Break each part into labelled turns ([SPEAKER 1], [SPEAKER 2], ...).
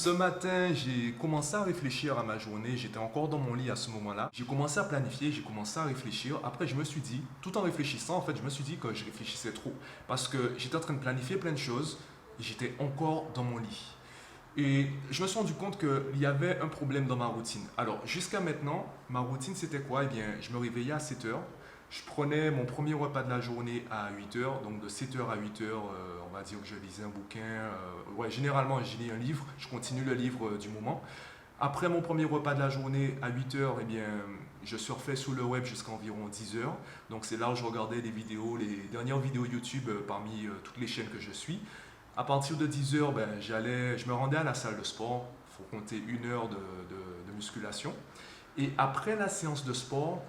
[SPEAKER 1] Ce matin, j'ai commencé à réfléchir à ma journée. J'étais encore dans mon lit à ce moment-là. J'ai commencé à planifier, j'ai commencé à réfléchir. Après, je me suis dit, tout en réfléchissant, en fait, je me suis dit que je réfléchissais trop. Parce que j'étais en train de planifier plein de choses et j'étais encore dans mon lit. Et je me suis rendu compte qu'il y avait un problème dans ma routine. Alors, jusqu'à maintenant, ma routine, c'était quoi? Eh bien, je me réveillais à 7 heures. Je prenais mon premier repas de la journée à 8 heures. Donc, de 7 heures à 8 heures, on va dire que je lisais un bouquin. Ouais, généralement, je lis un livre. Je continue le livre du moment. Après mon premier repas de la journée à 8 heures, eh bien, je surfais sur le web jusqu'à environ 10 heures. Donc, c'est là où je regardais les vidéos, les dernières vidéos YouTube parmi toutes les chaînes que je suis. À partir de 10 heures, ben, je me rendais à la salle de sport. Il faut compter 1 heure de musculation. Et après la séance de sport,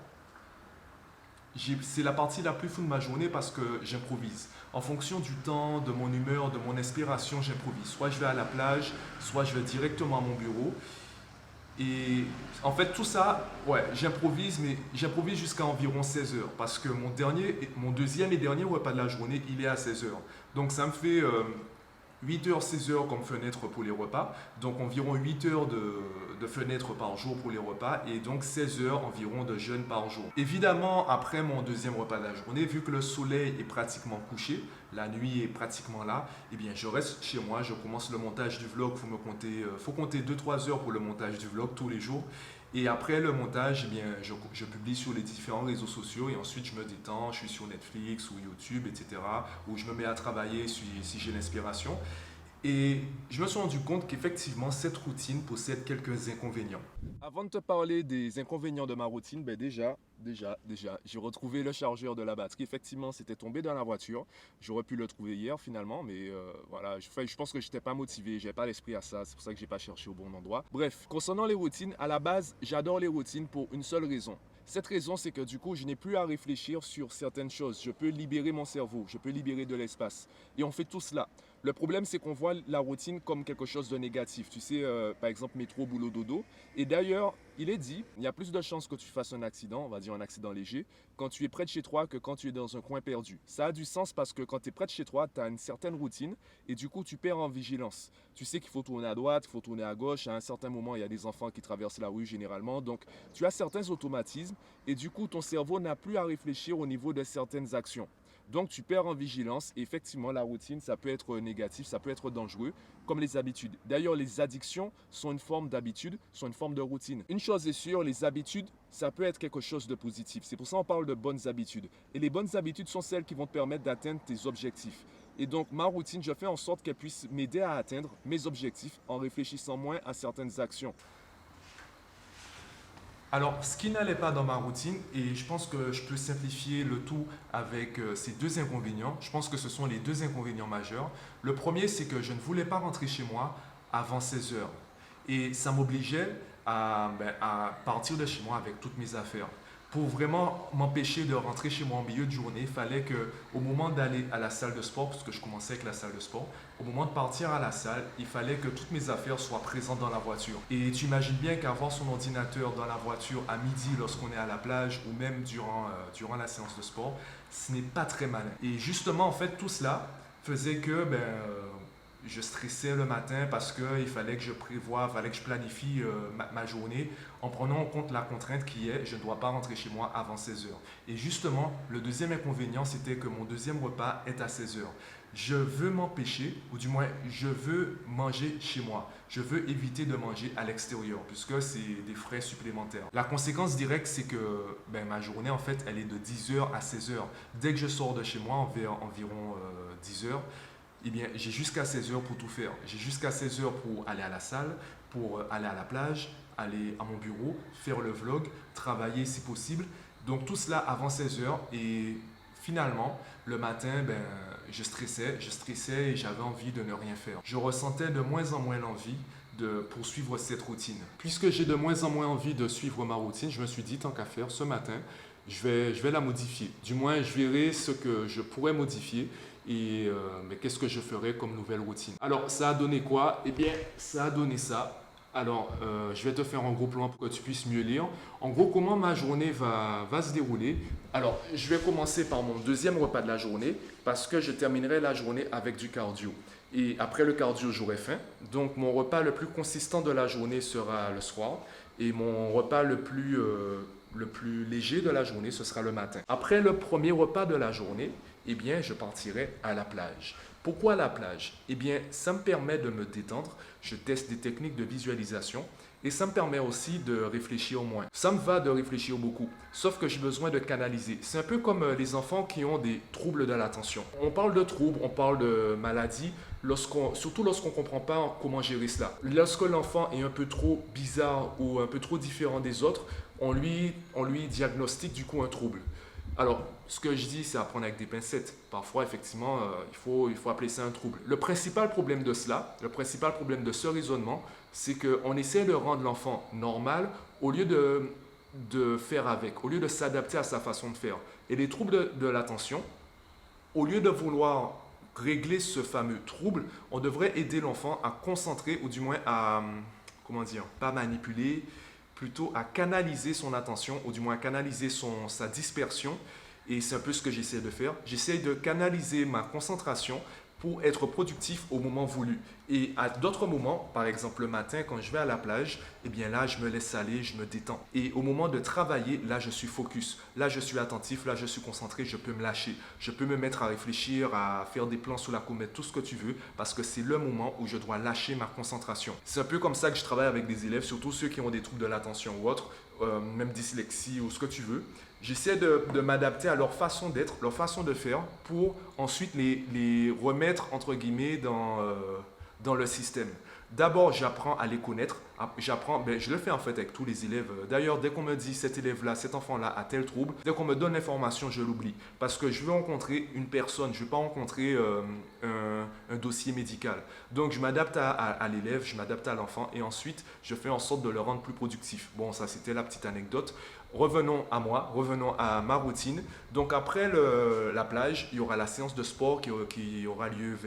[SPEAKER 1] c'est la partie la plus fou de ma journée parce que j'improvise. En fonction du temps, de mon humeur, de mon inspiration, j'improvise. Soit je vais à la plage, soit je vais directement à mon bureau. Et en fait, tout ça, ouais, j'improvise, mais j'improvise jusqu'à environ 16 heures parce que mon deuxième et dernier repas de la journée, il est à 16 heures. Donc ça me fait 8 heures, 16 heures comme fenêtre pour les repas, donc environ 8 heures de fenêtre par jour pour les repas et donc 16 heures environ de jeûne par jour. Évidemment, après mon deuxième repas de la journée, vu que le soleil est pratiquement couché, la nuit est pratiquement là, eh bien je reste chez moi, je commence le montage du vlog, faut compter 2-3 heures pour le montage du vlog tous les jours. Et après le montage, eh bien, je publie sur les différents réseaux sociaux et ensuite je me détends, je suis sur Netflix ou YouTube, etc. Où je me mets à travailler si j'ai l'inspiration. Et je me suis rendu compte qu'effectivement, cette routine possède quelques inconvénients. Avant de te parler des inconvénients de ma routine, ben déjà, j'ai retrouvé le chargeur de la batterie. Effectivement, c'était tombé dans la voiture. J'aurais pu le trouver hier finalement, mais voilà, je pense que je n'étais pas motivé, je n'avais pas l'esprit à ça. C'est pour ça que je n'ai pas cherché au bon endroit. Bref, concernant les routines, à la base, j'adore les routines pour une seule raison. Cette raison, c'est que du coup, je n'ai plus à réfléchir sur certaines choses. Je peux libérer mon cerveau, je peux libérer de l'espace. Et on fait tout cela. Le problème, c'est qu'on voit la routine comme quelque chose de négatif. Tu sais, par exemple, métro, boulot, dodo. Et d'ailleurs, il est dit, il y a plus de chances que tu fasses un accident, on va dire un accident léger, quand tu es près de chez toi que quand tu es dans un coin perdu. Ça a du sens parce que quand tu es près de chez toi, tu as une certaine routine et du coup, tu perds en vigilance. Tu sais qu'il faut tourner à droite, il faut tourner à gauche. À un certain moment, il y a des enfants qui traversent la rue généralement. Donc, tu as certains automatismes et du coup, ton cerveau n'a plus à réfléchir au niveau de certaines actions. Donc, tu perds en vigilance et effectivement, la routine, ça peut être négatif, ça peut être dangereux, comme les habitudes. D'ailleurs, les addictions sont une forme d'habitude, sont une forme de routine. Une chose est sûre, les habitudes, ça peut être quelque chose de positif. C'est pour ça qu'on parle de bonnes habitudes. Et les bonnes habitudes sont celles qui vont te permettre d'atteindre tes objectifs. Et donc, ma routine, je fais en sorte qu'elle puisse m'aider à atteindre mes objectifs en réfléchissant moins à certaines actions. Alors, ce qui n'allait pas dans ma routine, et je pense que je peux simplifier le tout avec ces deux inconvénients, je pense que ce sont les deux inconvénients majeurs. Le premier, c'est que je ne voulais pas rentrer chez moi avant 16 heures. Et ça m'obligeait à partir de chez moi avec toutes mes affaires. Pour vraiment m'empêcher de rentrer chez moi en milieu de journée, il fallait que, au moment d'aller à la salle de sport, parce que je commençais avec la salle de sport, au moment de partir à la salle, il fallait que toutes mes affaires soient présentes dans la voiture. Et tu imagines bien qu'avoir son ordinateur dans la voiture à midi lorsqu'on est à la plage ou même durant la séance de sport, ce n'est pas très malin. Et justement, en fait, tout cela faisait que je stressais le matin parce qu'il fallait que je prévoie, fallait que je planifie ma journée en prenant en compte la contrainte qui est je ne dois pas rentrer chez moi avant 16 heures. Et justement, le deuxième inconvénient, c'était que mon deuxième repas est à 16 heures. Je veux m'empêcher, ou du moins, je veux manger chez moi. Je veux éviter de manger à l'extérieur, puisque c'est des frais supplémentaires. La conséquence directe, c'est que ma journée, en fait, elle est de 10 heures à 16 heures. Dès que je sors de chez moi, vers environ 10 heures, eh bien, j'ai jusqu'à 16 heures pour tout faire. J'ai jusqu'à 16 heures pour aller à la salle, pour aller à la plage, aller à mon bureau, faire le vlog, travailler si possible. Donc tout cela avant 16 heures et finalement, le matin, je stressais et j'avais envie de ne rien faire. Je ressentais de moins en moins l'envie de poursuivre cette routine. Puisque j'ai de moins en moins envie de suivre ma routine, je me suis dit, tant qu'à faire, ce matin, je vais la modifier. Du moins, je verrai ce que je pourrais modifier et mais qu'est-ce que je ferai comme nouvelle routine. Alors, ça a donné quoi? Eh bien, ça a donné ça. Alors, je vais te faire un gros plan pour que tu puisses mieux lire. En gros, comment ma journée va se dérouler? Alors, je vais commencer par mon deuxième repas de la journée parce que je terminerai la journée avec du cardio. Et après le cardio, j'aurai faim. Donc, mon repas le plus consistant de la journée sera le soir. Et mon repas le plus léger de la journée, ce sera le matin. Après le premier repas de la journée, eh bien, je partirai à la plage. Pourquoi la plage? Eh bien, ça me permet de me détendre, je teste des techniques de visualisation et ça me permet aussi de réfléchir moins. Ça me va de réfléchir beaucoup, sauf que j'ai besoin de canaliser. C'est un peu comme les enfants qui ont des troubles de l'attention. On parle de troubles, on parle de maladies, surtout lorsqu'on ne comprend pas comment gérer cela. Lorsque l'enfant est un peu trop bizarre ou un peu trop différent des autres, on lui diagnostique du coup un trouble. Alors, ce que je dis, c'est à prendre avec des pincettes. Parfois, effectivement, il faut appeler ça un trouble. Le principal problème de cela, le principal problème de ce raisonnement, c'est qu'on essaie de rendre l'enfant normal au lieu de faire avec, au lieu de s'adapter à sa façon de faire. Et les troubles de l'attention, au lieu de vouloir régler ce fameux trouble, on devrait aider l'enfant à concentrer, ou du moins à, comment dire, pas manipuler, plutôt à canaliser son attention, ou du moins à canaliser sa dispersion. Et c'est un peu ce que j'essaie de faire. J'essaie de canaliser ma concentration pour être productif au moment voulu. Et à d'autres moments, par exemple le matin quand je vais à la plage, eh bien là je me laisse aller, je me détends. Et au moment de travailler, là je suis focus, là je suis attentif, là je suis concentré, je peux me lâcher. Je peux me mettre à réfléchir, à faire des plans sous la comète, tout ce que tu veux, parce que c'est le moment où je dois lâcher ma concentration. C'est un peu comme ça que je travaille avec des élèves, surtout ceux qui ont des troubles de l'attention ou autres, même dyslexie ou ce que tu veux. J'essaie de m'adapter à leur façon d'être, leur façon de faire pour ensuite les remettre entre guillemets dans le système. D'abord, j'apprends à les connaître. Je le fais en fait avec tous les élèves. D'ailleurs, dès qu'on me dit cet élève-là, cet enfant-là a tel trouble, dès qu'on me donne l'information, je l'oublie. Parce que je veux rencontrer une personne, je ne veux pas rencontrer un dossier médical. Donc, je m'adapte à l'élève, je m'adapte à l'enfant et ensuite, je fais en sorte de le rendre plus productif. Bon, ça, c'était la petite anecdote. Revenons à moi, revenons à ma routine. Donc, après la plage, il y aura la séance de sport qui aura lieu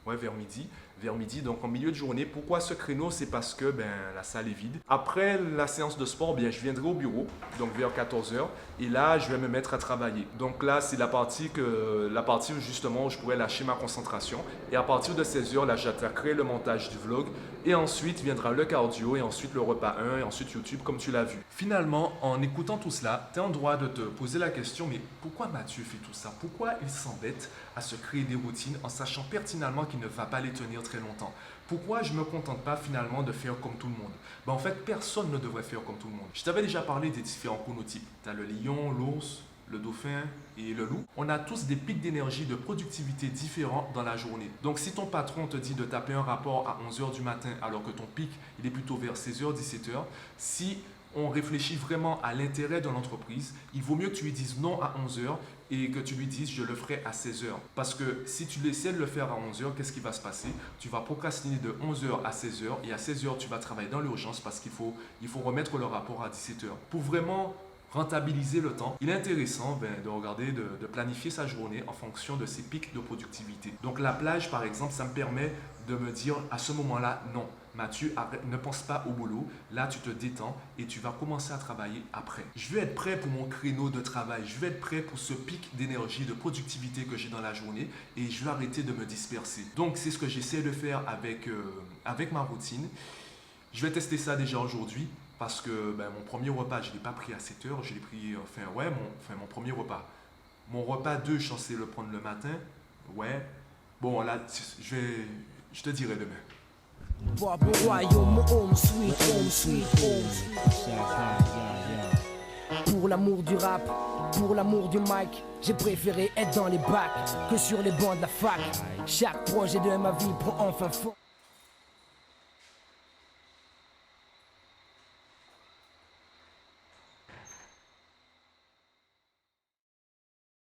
[SPEAKER 1] vers midi. Vers midi, donc en milieu de journée. Pourquoi ce créneau? C'est parce que la salle est vide. Après la séance de sport, je viendrai au bureau, donc vers 14 h. Et là, je vais me mettre à travailler. Donc là, c'est la partie où justement je pourrais lâcher ma concentration. Et à partir de 16 h, là, j'attaquerai le montage du vlog. Et ensuite viendra le cardio et ensuite le repas 1 et ensuite YouTube comme tu l'as vu. Finalement, en écoutant tout cela, tu es en droit de te poser la question, mais pourquoi Mathieu fait tout ça? Pourquoi il s'embête à se créer des routines en sachant pertinemment qu'il ne va pas les tenir très longtemps? Pourquoi je ne me contente pas finalement de faire comme tout le monde? En fait, personne ne devrait faire comme tout le monde. Je t'avais déjà parlé des différents chronotypes. Tu as le lion, l'ours, le dauphin et le loup. On a tous des pics d'énergie, de productivité différents dans la journée. Donc si ton patron te dit de taper un rapport à 11 h du matin alors que ton pic il est plutôt vers 16 h, 17 h, si on réfléchit vraiment à l'intérêt de l'entreprise, il vaut mieux que tu lui dises non à 11 h et que tu lui dises je le ferai à 16 h. Parce que si tu essaies de le faire à 11 h, qu'est-ce qui va se passer? Tu vas procrastiner de 11 h à 16 h et à 16 h tu vas travailler dans l'urgence parce qu'il faut remettre le rapport à 17 h. Pour vraiment rentabiliser le temps, il est intéressant de regarder, de planifier sa journée en fonction de ses pics de productivité. Donc la plage par exemple, ça me permet de me dire à ce moment-là, non, Mathieu, arrête, ne pense pas au boulot, là tu te détends et tu vas commencer à travailler après. Je veux être prêt pour mon créneau de travail, je veux être prêt pour ce pic d'énergie, de productivité que j'ai dans la journée et je veux arrêter de me disperser. Donc c'est ce que j'essaie de faire avec ma routine. Je vais tester ça déjà aujourd'hui. Parce que mon premier repas, je ne l'ai pas pris à 7 h, je l'ai pris, mon premier repas. Mon repas 2, je suis censé le prendre le matin. Ouais. Bon, là, je te dirai demain.
[SPEAKER 2] Pour l'amour du rap, pour l'amour du mic, j'ai préféré être dans les bacs que sur les bancs de la fac. Chaque projet de ma vie prend enfin forme.